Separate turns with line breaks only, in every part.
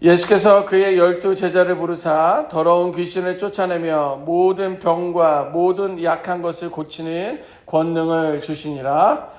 예수께서 그의 12제자를 부르사 더러운 귀신을 쫓아내며 모든 병과 모든 약한 것을 고치는 권능을 주시니라.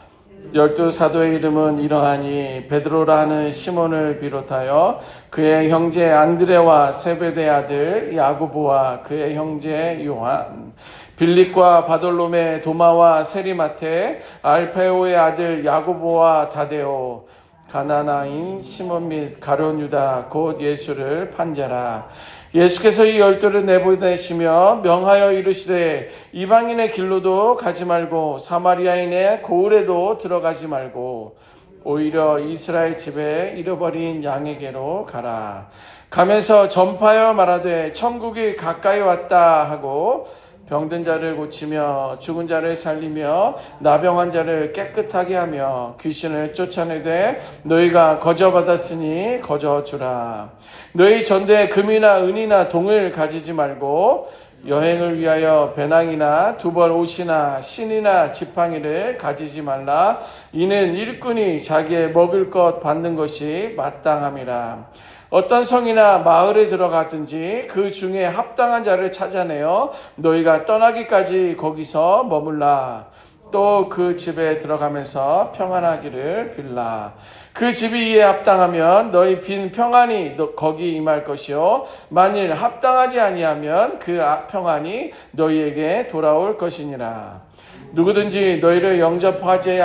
12사도의 이름은 이러하니 베드로라 하는 시몬을 비롯하여 그의 형제 안드레와 세베대 아들 야고보와 그의 형제 요한, 빌립과 바돌로메, 도마와 세리마테, 알페오의 아들 야고보와 다데오, 가나나인 시몬 및 가룟 유다 곧 예수를 판자라. 예수께서 이 12를 내보내시며 명하여 이르시되 이방인의 길로도 가지 말고 사마리아인의 고을에도 들어가지 말고 오히려 이스라엘 집에 잃어버린 양에게로 가라. 가면서 전파하여 말하되 천국이 가까이 왔다 하고 병든 자를 고치며 죽은 자를 살리며 나병한 자를 깨끗하게 하며 귀신을 쫓아내되 너희가 거저 받았으니 거저 주라. 너희 전대에 금이나 은이나 동을 가지지 말고 여행을 위하여 배낭이나 두벌 옷이나 신이나 지팡이를 가지지 말라. 이는 일꾼이 자기의 먹을 것 받는 것이 마땅함이라. 어떤 성이나 마을에 들어가든지 그 중에 합당한 자를 찾아내어 너희가 떠나기까지 거기서 머물라. 또 그 집에 들어가면서 평안하기를 빌라. 그 집이 이에 합당하면 너희 빈 평안이 거기 임할 것이요 만일 합당하지 아니하면 그 평안이 너희에게 돌아올 것이니라. 누구든지 너희를 영접하지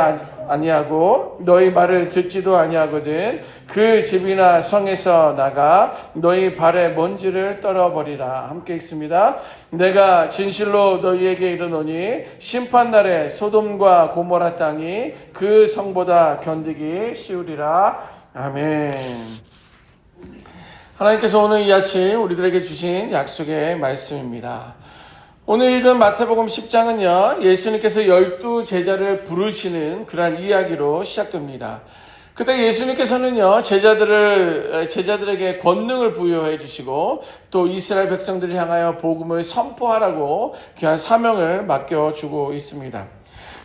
아니하고 너희 말을 듣지도 아니하거든 그 집이나 성에서 나가 너희 발에 먼지를 떨어버리라. 함께 읽습니다. 내가 진실로 너희에게 이르노니 심판날에 소돔과 고모라 땅이 그 성보다 견디기 쉬우리라. 아멘. 하나님께서 오늘 이 아침 우리들에게 주신 약속의 말씀입니다. 오늘 읽은 마태복음 10장은요, 예수님께서 12제자를 부르시는 그러한 이야기로 시작됩니다. 그때 예수님께서는요, 제자들에게 권능을 부여해 주시고, 또 이스라엘 백성들을 향하여 복음을 선포하라고 귀한 사명을 맡겨주고 있습니다.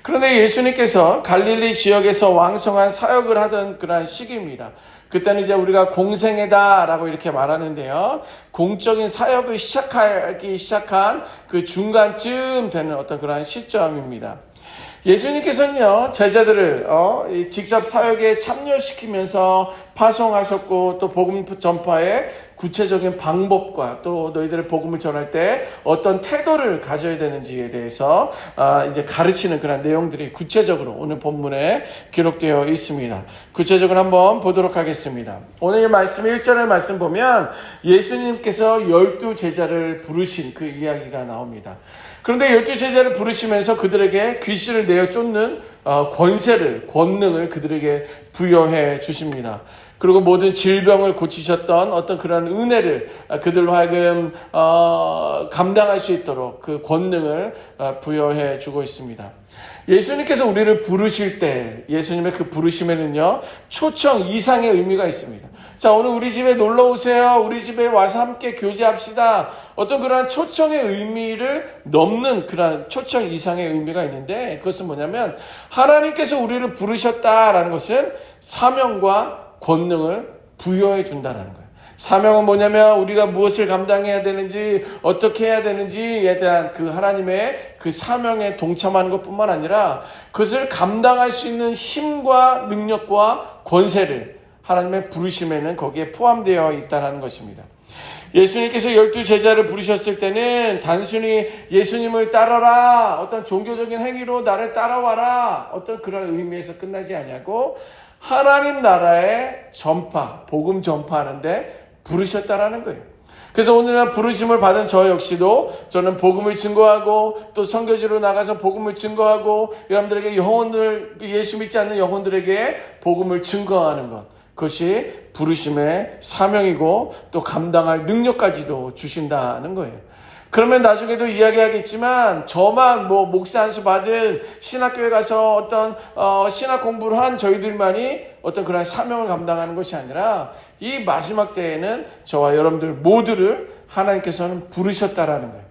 그런데 예수님께서 갈릴리 지역에서 왕성한 사역을 하던 그러한 시기입니다. 그때는 이제 우리가 공생애다라고 이렇게 말하는데요. 공적인 사역을 시작하기 시작한 그 중간쯤 되는 어떤 그러한 시점입니다. 예수님께서는요, 제자들을 직접 사역에 참여시키면서 파송하셨고 또 복음 전파의 구체적인 방법과 또 너희들의 복음을 전할 때 어떤 태도를 가져야 되는지에 대해서 이제 가르치는 그런 내용들이 구체적으로 오늘 본문에 기록되어 있습니다. 구체적으로 한번 보도록 하겠습니다. 오늘 말씀 1절의 말씀 보면 예수님께서 12제자를 부르신 그 이야기가 나옵니다. 그런데 12제자를 부르시면서 그들에게 귀신을 내어 쫓는 권능을 그들에게 부여해 주십니다. 그리고 모든 질병을 고치셨던 어떤 그런 은혜를 그들로 하여금 감당할 수 있도록 그 권능을 부여해 주고 있습니다. 예수님께서 우리를 부르실 때 예수님의 그 부르심에는요, 초청 이상의 의미가 있습니다. 자, 오늘 우리 집에 놀러 오세요. 우리 집에 와서 함께 교제합시다. 어떤 그러한 초청의 의미를 넘는 그러한 초청 이상의 의미가 있는데, 그것은 뭐냐면 하나님께서 우리를 부르셨다라는 것은 사명과 권능을 부여해 준다는 거예요. 사명은 뭐냐면 우리가 무엇을 감당해야 되는지 어떻게 해야 되는지에 대한 그 하나님의 그 사명에 동참하는 것뿐만 아니라 그것을 감당할 수 있는 힘과 능력과 권세를 하나님의 부르심에는 거기에 포함되어 있다는 것입니다. 예수님께서 12제자를 부르셨을 때는 단순히 예수님을 따라라, 어떤 종교적인 행위로 나를 따라와라, 어떤 그런 의미에서 끝나지 아니하고 하나님 나라의 전파, 복음 전파하는데 부르셨다라는 거예요. 그래서 오늘날 부르심을 받은 저 역시도 저는 복음을 증거하고 또 선교지로 나가서 복음을 증거하고 여러분들에게 영혼들, 예수 믿지 않는 영혼들에게 복음을 증거하는 것, 그것이 부르심의 사명이고 또 감당할 능력까지도 주신다는 거예요. 그러면 나중에도 이야기하겠지만 저만 목사 한 수 받은 신학교에 가서 어떤 신학 공부를 한 저희들만이 어떤 그런 사명을 감당하는 것이 아니라 이 마지막 때에는 저와 여러분들 모두를 하나님께서는 부르셨다라는 거예요.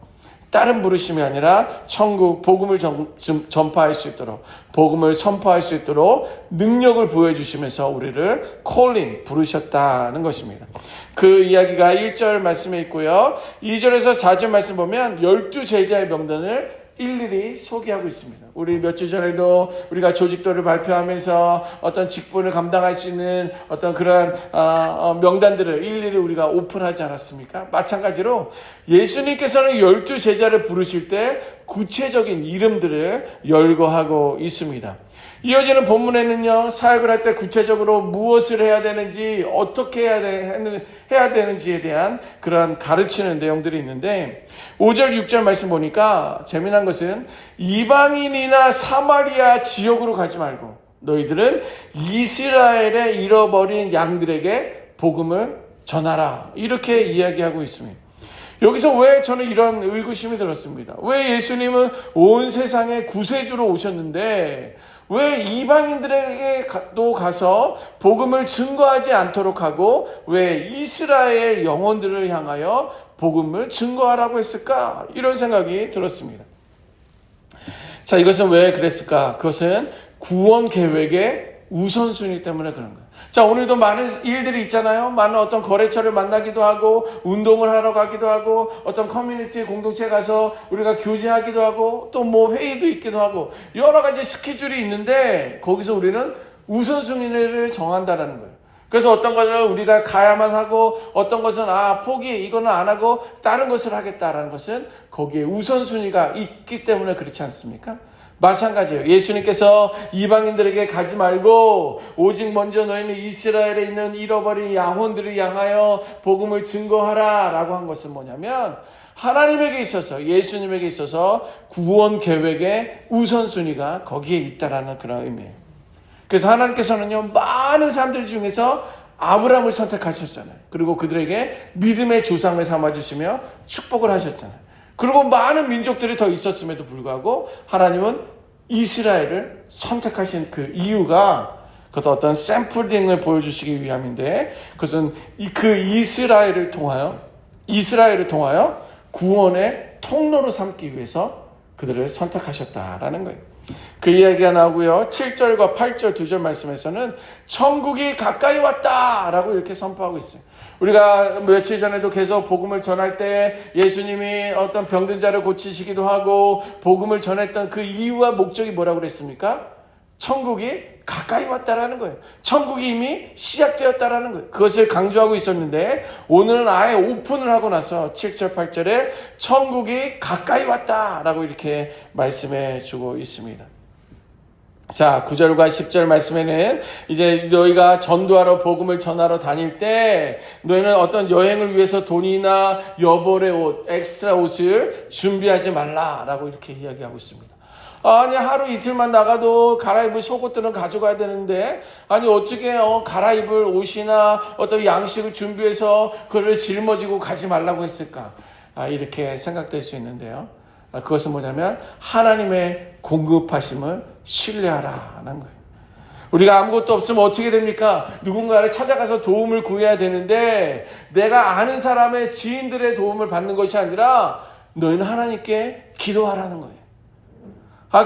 다른 부르심이 아니라 천국 복음을 전파할 수 있도록, 복음을 선포할 수 있도록 능력을 부여주시면서 우리를 콜링 부르셨다는 것입니다. 그 이야기가 1절 말씀에 있고요. 2절에서 4절 말씀 보면 12제자의 명단을 일일이 소개하고 있습니다. 우리 몇 주 전에도 우리가 조직도를 발표하면서 어떤 직분을 감당할 수 있는 어떤 그런 명단들을 일일이 우리가 오픈하지 않았습니까? 마찬가지로 예수님께서는 12제자를 부르실 때 구체적인 이름들을 열거하고 있습니다. 이어지는 본문에는요, 사역을 할 때 구체적으로 무엇을 해야 되는지, 어떻게 해야 되는지에 대한 그런 가르치는 내용들이 있는데, 5절, 6절 말씀 보니까 재미난 것은 이방인이나 사마리아 지역으로 가지 말고 너희들은 이스라엘의 잃어버린 양들에게 복음을 전하라. 이렇게 이야기하고 있습니다. 여기서 왜 저는 이런 의구심이 들었습니다. 왜 예수님은 온 세상의 구세주로 오셨는데 왜 이방인들에게도 가서 복음을 증거하지 않도록 하고 왜 이스라엘 영혼들을 향하여 복음을 증거하라고 했을까? 이런 생각이 들었습니다. 자, 이것은 왜 그랬을까? 그것은 구원 계획의 우선순위 때문에 그런 거예요. 자, 오늘도 많은 일들이 있잖아요. 많은 어떤 거래처를 만나기도 하고, 운동을 하러 가기도 하고, 어떤 커뮤니티 공동체에 가서 우리가 교제하기도 하고, 또 뭐 회의도 있기도 하고, 여러 가지 스케줄이 있는데, 거기서 우리는 우선순위를 정한다라는 거예요. 그래서 어떤 것을 우리가 가야만 하고, 어떤 것은 포기, 이거는 안 하고, 다른 것을 하겠다라는 것은 거기에 우선순위가 있기 때문에 그렇지 않습니까? 마찬가지예요. 예수님께서 이방인들에게 가지 말고 오직 먼저 너희는 이스라엘에 있는 잃어버린 영혼들을 향하여 복음을 증거하라 라고 한 것은 뭐냐면 하나님에게 있어서, 예수님에게 있어서 구원 계획의 우선순위가 거기에 있다라는 그런 의미예요. 그래서 하나님께서는요, 많은 사람들 중에서 아브라함을 선택하셨잖아요. 그리고 그들에게 믿음의 조상을 삼아주시며 축복을 하셨잖아요. 그리고 많은 민족들이 더 있었음에도 불구하고 하나님은 이스라엘을 선택하신 그 이유가 그것도 어떤 샘플링을 보여주시기 위함인데, 그것은 그 이스라엘을 통하여 구원의 통로로 삼기 위해서 그들을 선택하셨다라는 거예요. 그 이야기가 나오고요. 7절과 8절 2절 말씀에서는 천국이 가까이 왔다라고 이렇게 선포하고 있어요. 우리가 며칠 전에도 계속 복음을 전할 때 예수님이 어떤 병든 자를 고치시기도 하고 복음을 전했던 그 이유와 목적이 뭐라고 그랬습니까? 천국이 가까이 왔다라는 거예요. 천국이 이미 시작되었다라는 거예요. 그것을 강조하고 있었는데 오늘은 아예 오픈을 하고 나서 7절 8절에 천국이 가까이 왔다라고 이렇게 말씀해 주고 있습니다. 자, 9절과 10절 말씀에는 이제 너희가 전도하러 복음을 전하러 다닐 때 너희는 어떤 여행을 위해서 돈이나 여벌의 옷, 엑스트라 옷을 준비하지 말라라고 이렇게 이야기하고 있습니다. 아니, 하루 이틀만 나가도 갈아입을 속옷들은 가져가야 되는데, 아니, 어떻게 갈아입을 옷이나 어떤 양식을 준비해서 그걸 짊어지고 가지 말라고 했을까? 이렇게 생각될 수 있는데요. 그것은 뭐냐면 하나님의 공급하심을 신뢰하라는 거예요. 우리가 아무것도 없으면 어떻게 됩니까? 누군가를 찾아가서 도움을 구해야 되는데 내가 아는 사람의 지인들의 도움을 받는 것이 아니라 너희는 하나님께 기도하라는 거예요.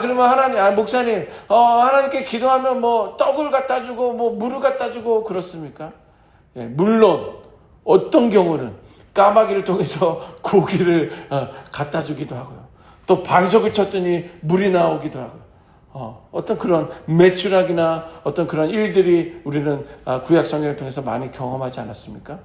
그러면 목사님, 하나님께 기도하면 뭐 떡을 갖다 주고 뭐 물을 갖다 주고 그렇습니까? 예, 물론 어떤 경우는 까마귀를 통해서 고기를 갖다 주기도 하고요. 또 반석을 쳤더니 물이 나오기도 하고요. 어떤 그런 매출학이나 어떤 그런 일들이 우리는 구약 성경을 통해서 많이 경험하지 않았습니까?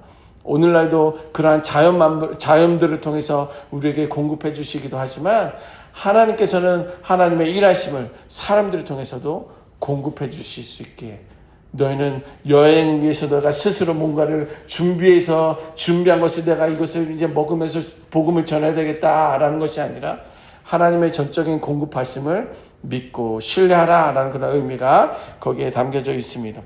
오늘날도 그러한 자연들을 통해서 우리에게 공급해 주시기도 하지만 하나님께서는 하나님의 일하심을 사람들을 통해서도 공급해 주실 수 있게, 너희는 여행을 위해서 너가 스스로 뭔가를 준비한 것을 내가 이것을 이제 먹으면서 복음을 전해야 되겠다라는 것이 아니라 하나님의 전적인 공급하심을 믿고 신뢰하라라는 그런 의미가 거기에 담겨져 있습니다.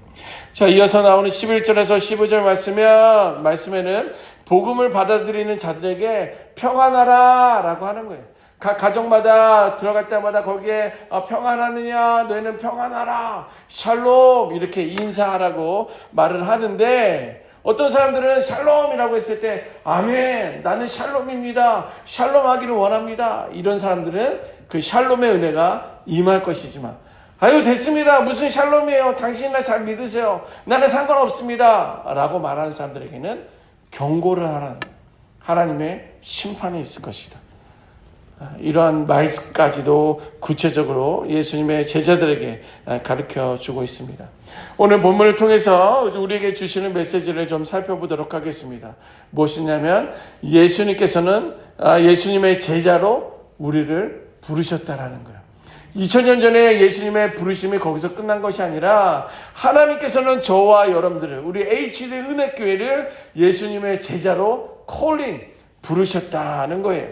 자, 이어서 나오는 11절에서 15절 말씀에는 복음을 받아들이는 자들에게 평안하라라고 하는 거예요. 각 가정마다 들어갈 때마다 거기에 평안하느냐, 너희는 평안하라, 샬롬 이렇게 인사하라고 말을 하는데 어떤 사람들은 샬롬이라고 했을 때 아멘, 나는 샬롬입니다, 샬롬하기를 원합니다. 이런 사람들은 그 샬롬의 은혜가 임할 것이지만, 아유 됐습니다, 무슨 샬롬이에요, 당신이나 잘 믿으세요, 나는 상관없습니다 라고 말하는 사람들에게는 경고를 하라는 하나님의 심판이 있을 것이다. 이러한 말까지도 구체적으로 예수님의 제자들에게 가르쳐주고 있습니다. 오늘 본문을 통해서 우리에게 주시는 메시지를 좀 살펴보도록 하겠습니다. 무엇이냐면 예수님께서는 예수님의 제자로 우리를 부르셨다라는 거예요. 2000년 전에 예수님의 부르심이 거기서 끝난 것이 아니라 하나님께서는 저와 여러분들을, 우리 HD 은혜교회를 예수님의 제자로 콜링, 부르셨다는 거예요.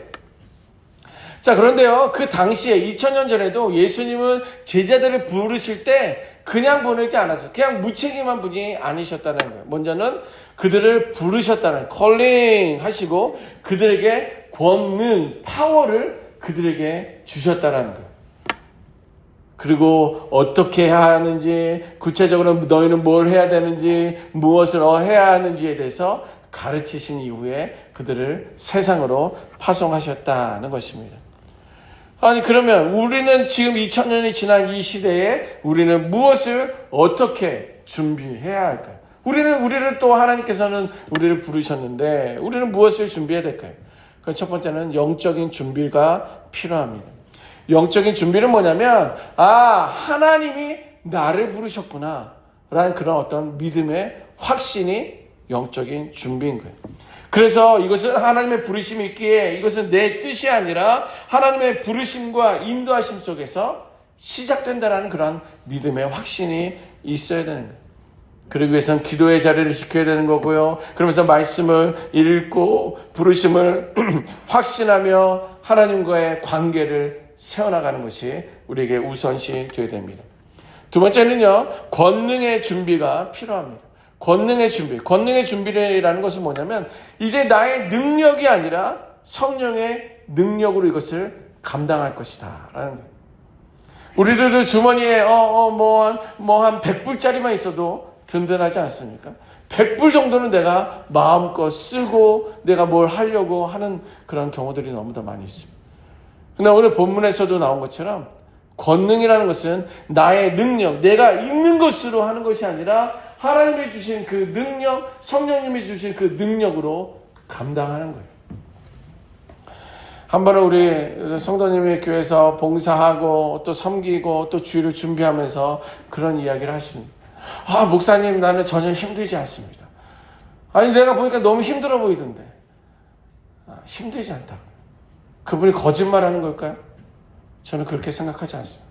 자, 그런데요, 그 당시에 2000년 전에도 예수님은 제자들을 부르실 때 그냥 보내지 않았어요. 그냥 무책임한 분이 아니셨다는 거예요. 먼저는 그들을 부르셨다는, 컬링 하시고 그들에게 권능, 파워를 그들에게 주셨다는 거예요. 그리고 어떻게 해야 하는지, 구체적으로 너희는 뭘 해야 되는지, 무엇을 해야 하는지에 대해서 가르치신 이후에 그들을 세상으로 파송하셨다는 것입니다. 아니, 그러면 우리는 지금 2000년이 지난 이 시대에 우리는 무엇을 어떻게 준비해야 할까요? 우리를 또 하나님께서는 우리를 부르셨는데 우리는 무엇을 준비해야 될까요? 그 첫 번째는 영적인 준비가 필요합니다. 영적인 준비는 뭐냐면, 하나님이 나를 부르셨구나 라는 그런 어떤 믿음의 확신이 영적인 준비인 거예요. 그래서 이것은 하나님의 부르심이 있기에 이것은 내 뜻이 아니라 하나님의 부르심과 인도하심 속에서 시작된다는 그런 믿음의 확신이 있어야 되는 거예요. 그러기 위해서는 기도의 자리를 지켜야 되는 거고요. 그러면서 말씀을 읽고 부르심을 확신하며 하나님과의 관계를 세워나가는 것이 우리에게 우선시 되어야 됩니다. 두 번째는요, 권능의 준비가 필요합니다. 권능의 준비. 권능의 준비라는 것은 뭐냐면 이제 나의 능력이 아니라 성령의 능력으로 이것을 감당할 것이다 라는 거예요. 우리들도 주머니에 한 100불짜리만 있어도 든든하지 않습니까? 100불 정도는 내가 마음껏 쓰고 내가 뭘 하려고 하는 그런 경우들이 너무도 많이 있습니다. 근데 오늘 본문에서도 나온 것처럼 권능이라는 것은 나의 능력, 내가 있는 것으로 하는 것이 아니라 하나님이 주신 그 능력, 성령님이 주신 그 능력으로 감당하는 거예요. 한 번은 우리 성도님의 교회에서 봉사하고 또 섬기고 또 주일을 준비하면서 그런 이야기를 하십니다. 목사님, 나는 전혀 힘들지 않습니다. 아니, 내가 보니까 너무 힘들어 보이던데. 힘들지 않다고. 그분이 거짓말하는 걸까요? 저는 그렇게 생각하지 않습니다.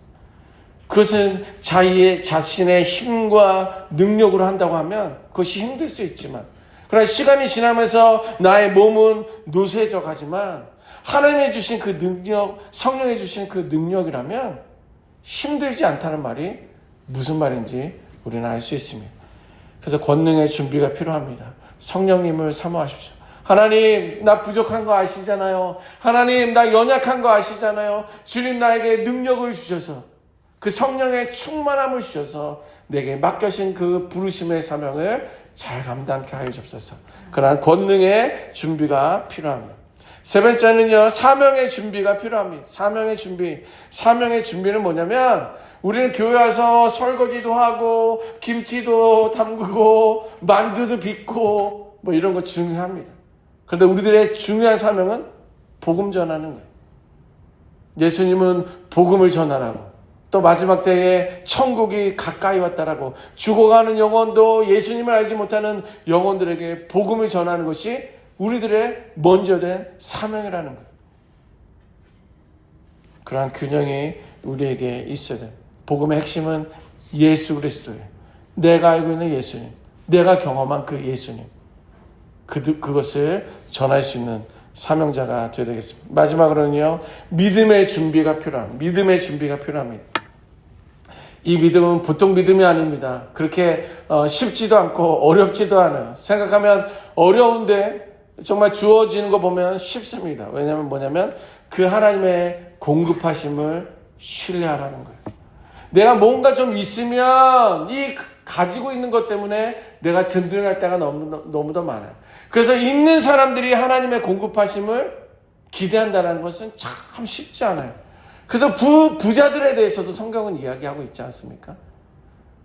그것은 자신의 힘과 능력으로 한다고 하면 그것이 힘들 수 있지만, 그러나 시간이 지나면서 나의 몸은 노쇠져 가지만 하나님이 주신 그 능력, 성령이 주신 그 능력이라면 힘들지 않다는 말이 무슨 말인지 우리는 알 수 있습니다. 그래서 권능의 준비가 필요합니다. 성령님을 사모하십시오. 하나님, 나 부족한 거 아시잖아요. 하나님, 나 연약한 거 아시잖아요. 주님, 나에게 능력을 주셔서 그 성령의 충만함을 주셔서 내게 맡겨진 그 부르심의 사명을 잘 감당케 하여 주옵소서. 그러한 권능의 준비가 필요합니다. 세 번째는요, 사명의 준비가 필요합니다. 사명의 준비. 사명의 준비는 뭐냐면 우리는 교회 와서 설거지도 하고 김치도 담그고 만두도 빚고 뭐 이런 거 중요합니다. 그런데 우리들의 중요한 사명은 복음 전하는 거예요. 예수님은 복음을 전하라고, 또 마지막 때에 천국이 가까이 왔다라고, 죽어가는 영혼도 예수님을 알지 못하는 영혼들에게 복음을 전하는 것이 우리들의 먼저 된 사명이라는 거예요. 그러한 균형이 우리에게 있어야 돼요. 복음의 핵심은 예수 그리스도예요. 내가 알고 있는 예수님, 내가 경험한 그 예수님, 그것을 전할 수 있는 사명자가 되어야 되겠습니다. 마지막으로는요, 믿음의 준비가 필요합니다. 믿음의 준비가 필요합니다. 이 믿음은 보통 믿음이 아닙니다. 그렇게 쉽지도 않고 어렵지도 않아요. 생각하면 어려운데 정말 주어지는 거 보면 쉽습니다. 왜냐하면 뭐냐면 그 하나님의 공급하심을 신뢰하라는 거예요. 내가 뭔가 좀 있으면 이 가지고 있는 것 때문에 내가 든든할 때가 너무도 많아요. 그래서 있는 사람들이 하나님의 공급하심을 기대한다는 것은 참 쉽지 않아요. 그래서 부자들에 대해서도 성경은 이야기하고 있지 않습니까?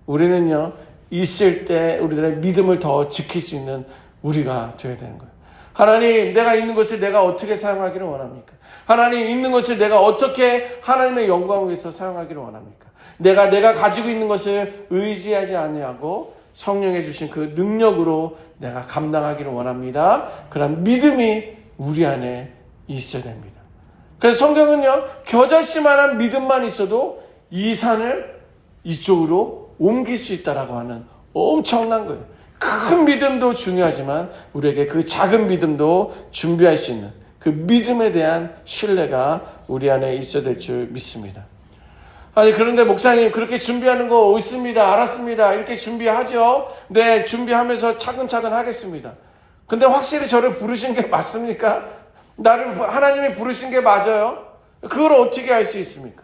우리는요, 있을 때 우리들의 믿음을 더 지킬 수 있는 우리가 되어야 되는 거예요. 하나님, 내가 있는 것을 내가 어떻게 사용하기를 원합니까? 하나님, 있는 것을 내가 어떻게 하나님의 영광을 위해서 사용하기를 원합니까? 내가 가지고 있는 것을 의지하지 아니하고 성령에 주신 그 능력으로 내가 감당하기를 원합니다. 그런 믿음이 우리 안에 있어야 됩니다. 그래서 성경은요, 겨자씨만한 믿음만 있어도 이 산을 이쪽으로 옮길 수 있다라고 하는 엄청난 거예요. 큰 믿음도 중요하지만 우리에게 그 작은 믿음도 준비할 수 있는 그 믿음에 대한 신뢰가 우리 안에 있어야 될 줄 믿습니다. 아니, 그런데 목사님, 그렇게 준비하는 거 옳습니다. 알았습니다. 이렇게 준비하죠. 네, 준비하면서 차근차근 하겠습니다. 근데 확실히 저를 부르신 게 맞습니까? 나를 하나님이 부르신 게 맞아요? 그걸 어떻게 알 수 있습니까?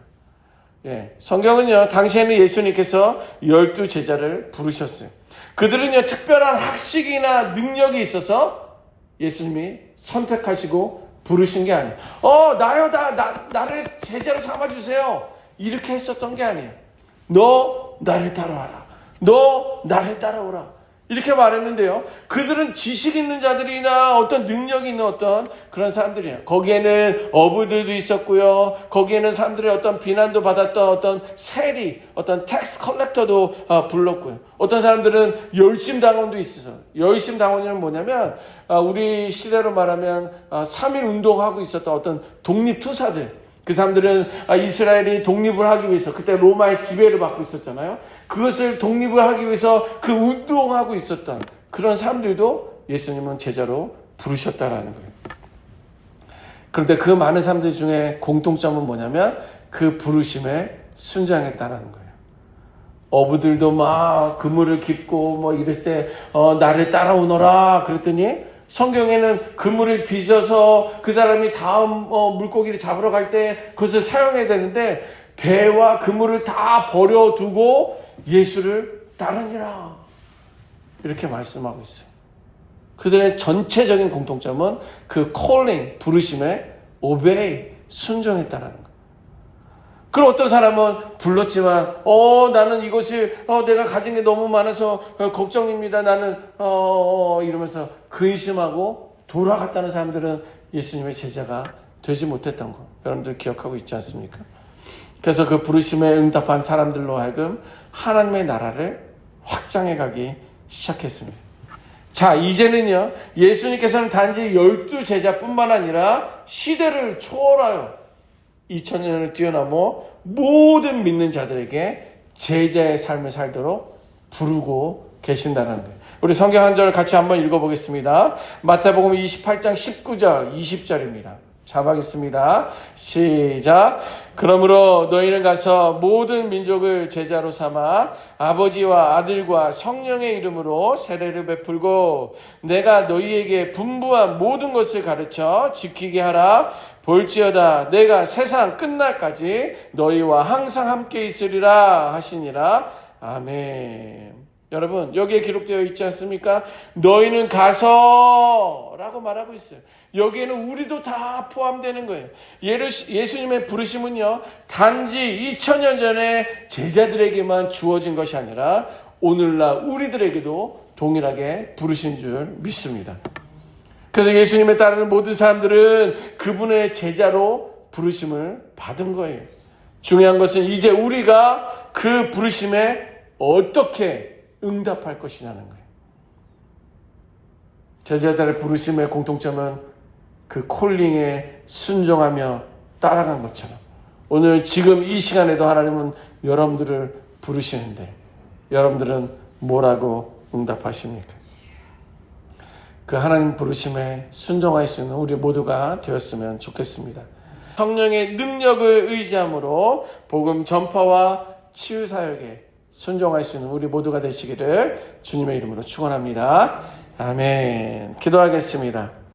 예, 성경은요, 당시에는 예수님께서 12 제자를 부르셨어요. 그들은요, 특별한 학식이나 능력이 있어서 예수님이 선택하시고 부르신 게 아니에요. 나요, 나를 제자로 삼아주세요. 이렇게 했었던 게 아니에요. 너 나를 따라와라. 너 나를 따라오라. 이렇게 말했는데요. 그들은 지식 있는 자들이나 어떤 능력이 있는 어떤 그런 사람들이에요. 거기에는 어부들도 있었고요. 거기에는 사람들의 어떤 비난도 받았던 어떤 세리, 어떤 텍스 컬렉터도 불렀고요. 어떤 사람들은 열심당원도 있어요. 열심당원이란 뭐냐면 우리 시대로 말하면 3.1 운동하고 있었던 어떤 독립투사들. 그 사람들은 이스라엘이 독립을 하기 위해서 그때 로마의 지배를 받고 있었잖아요. 그것을 독립을 하기 위해서 그 운동하고 있었던 그런 사람들도 예수님은 제자로 부르셨다라는 거예요. 그런데 그 많은 사람들 중에 공통점은 뭐냐면 그 부르심에 순종했다라는 거예요. 어부들도 막 그물을 깁고 뭐 이럴 때 나를 따라오너라 그랬더니 성경에는 그물을 빚어서 그 사람이 다음 물고기를 잡으러 갈 때 그것을 사용해야 되는데 배와 그물을 다 버려두고 예수를 따르니라 이렇게 말씀하고 있어요. 그들의 전체적인 공통점은 그 calling, 부르심에 obey, 순종했다라는 거예요. 그리고 어떤 사람은 불렀지만 나는 이것이 내가 가진 게 너무 많아서 걱정입니다. 나는 이러면서 근심하고 돌아갔다는 사람들은 예수님의 제자가 되지 못했던 거 여러분들 기억하고 있지 않습니까? 그래서 그 부르심에 응답한 사람들로 하여금 하나님의 나라를 확장해 가기 시작했습니다. 자, 이제는요, 예수님께서는 단지 12 제자뿐만 아니라 시대를 초월하여 2000년을 뛰어넘어 모든 믿는 자들에게 제자의 삶을 살도록 부르고 계신다는 거예요. 우리 성경 한 절 같이 한번 읽어보겠습니다. 마태복음 28장 19절 20절입니다. 자막있습니다. 시작. 그러므로 너희는 가서 모든 민족을 제자로 삼아 아버지와 아들과 성령의 이름으로 세례를 베풀고 내가 너희에게 분부한 모든 것을 가르쳐 지키게 하라. 볼지어다 내가 세상 끝날까지 너희와 항상 함께 있으리라 하시니라. 아멘. 여러분, 여기에 기록되어 있지 않습니까? 너희는 가서 라고 말하고 있어요. 여기에는 우리도 다 포함되는 거예요. 예수님의 부르심은요, 단지 2000년 전에 제자들에게만 주어진 것이 아니라 오늘날 우리들에게도 동일하게 부르신 줄 믿습니다. 그래서 예수님에 따르는 모든 사람들은 그분의 제자로 부르심을 받은 거예요. 중요한 것은 이제 우리가 그 부르심에 어떻게 응답할 것이냐는 거예요. 제자들의 부르심의 공통점은 그 콜링에 순종하며 따라간 것처럼 오늘 지금 이 시간에도 하나님은 여러분들을 부르시는데 여러분들은 뭐라고 응답하십니까? 그 하나님 부르심에 순종할 수 있는 우리 모두가 되었으면 좋겠습니다. 성령의 능력을 의지함으로 복음 전파와 치유 사역에 순종할 수 있는 우리 모두가 되시기를 주님의 이름으로 축원합니다. 아멘. 기도하겠습니다.